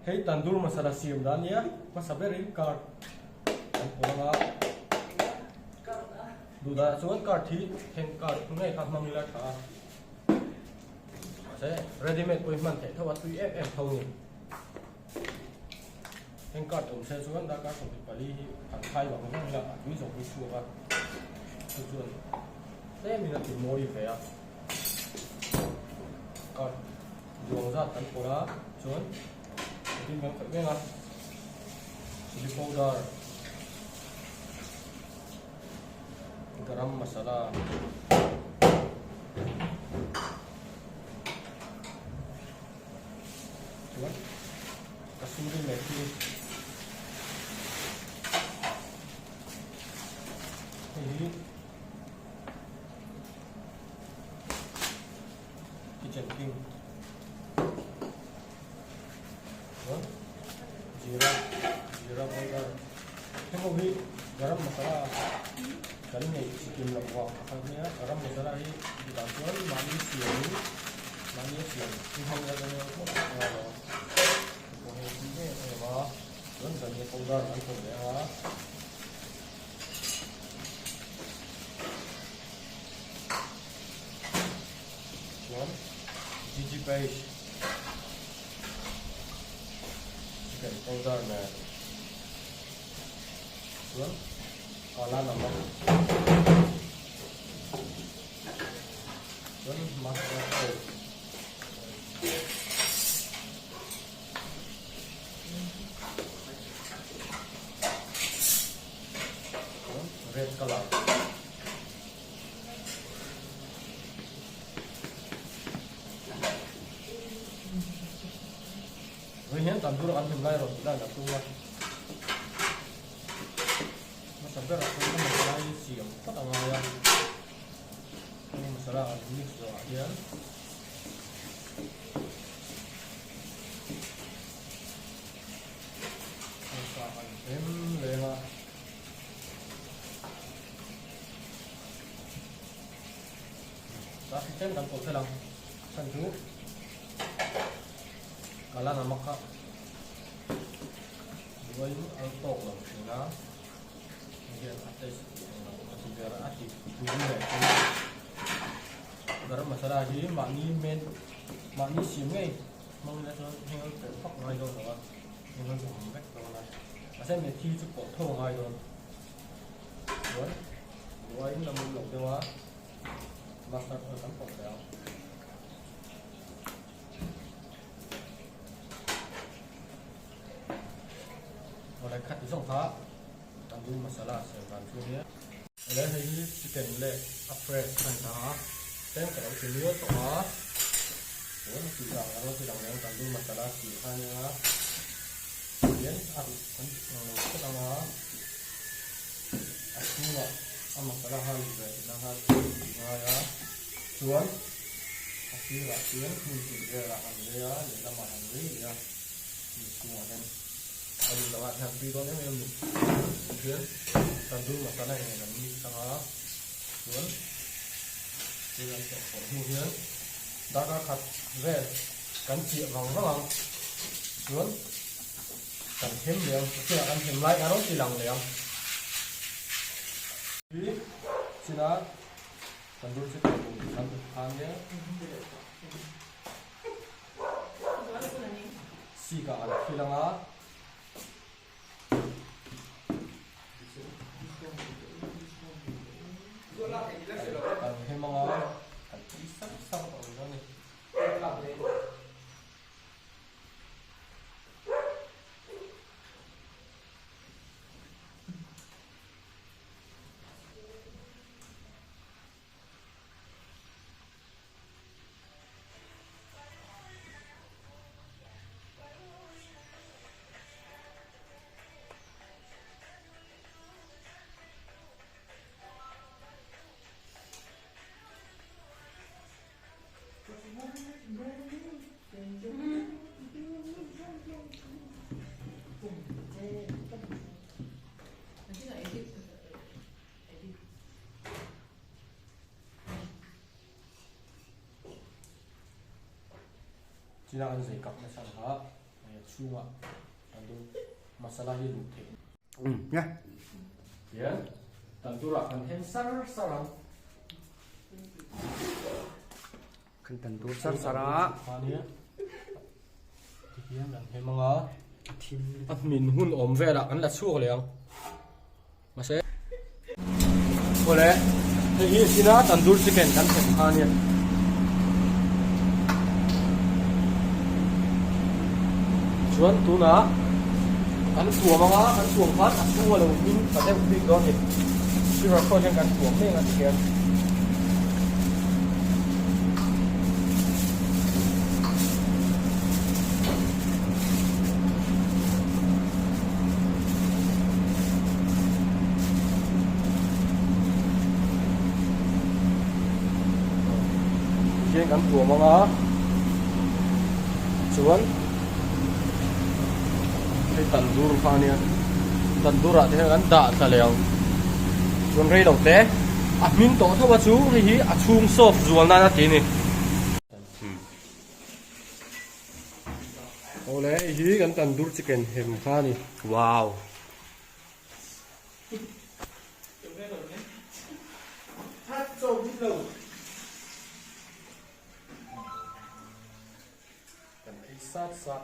Hey tandoor masala siam dan ya masaberin kar pulanga duda chuan kar thi heng kar ngai kha mangila tha ase ready made poi man the thawa tui em thau ni heng kar tum se chuan da ka thong pali kan khai wa ngong la tui zo pi chu ka chuan te mi na ti moi ve a kar duang za tan pora chuan tin bang phải nghe chili powder garam masala cuman kasuri methi ini kitchen king जीरा पाउडर देखो भी गरम मसाला करी नहीं चिकन लगवा खाने गरम मसाला ही दाल मानी सियन हम लगे तो ये चीजें है धनिया पाउडर अंत हो गया जीजी paste chicken powder này xuống kalah nambah xuống masala red color Rian tandur akan mulai roh dah dah tua. Masa berak pun masalah siam, tak tahu ya. Ini masalah mix doa dia. Masalah lewat. Tapi kan tak boleh lang. Santu. Kalah nama kak, dua ini altok lah, sehingga mungkin atas masih biar asyik tujuh ya. Garam masalah ini makni siamnya, mungkin ada hingga terpak ngai dong lah, hingga terpak dong lah. Asal methi cukup thau ngai dong. Dua ini namun lok dewa, masak terpak dah. Oleh kat di songkak, tandoor masala serban suria. Oleh hari chicken le afresh sangka, tem kalau sini tu ah, sidang yang tandoor masala sihanya, kemudian pertama asmula masala hal hal ya, cuan asmula mungkin dia akan dia dalam hari ya, semua kan. Ada lawat hampir kau ni memang mungkin tandoor masalah yang kami sangat tuan dengan kemudian dah kat vel kan siap lang tuan kan hem yang siap kan hem lain kalau silang yang ini sila tandoor siap tandoor hanya sika ada silang hay mga isang taon ni. Silakan saya kap masalah. chua tandur masalah hi lu the nhá hian tandura kan hen sarang khăn tần tu sar sara ania hian kan he manga thim min hun om vela kan la chuak leang ma se ole hi sina tandur chicken kan hem ania chuan tuna kan tuam anga kan tuam phat a chunga lo min ka te big don ni sira ko chen kan tuam me nga chicken chicken kan tuam anga chuan tandur khania tandur a te kan da ta leang chuan rei dong te a min to thawa chu hi a chung sof zual na ti ni ole hi kan tandur chicken hem khani wow kan isat sa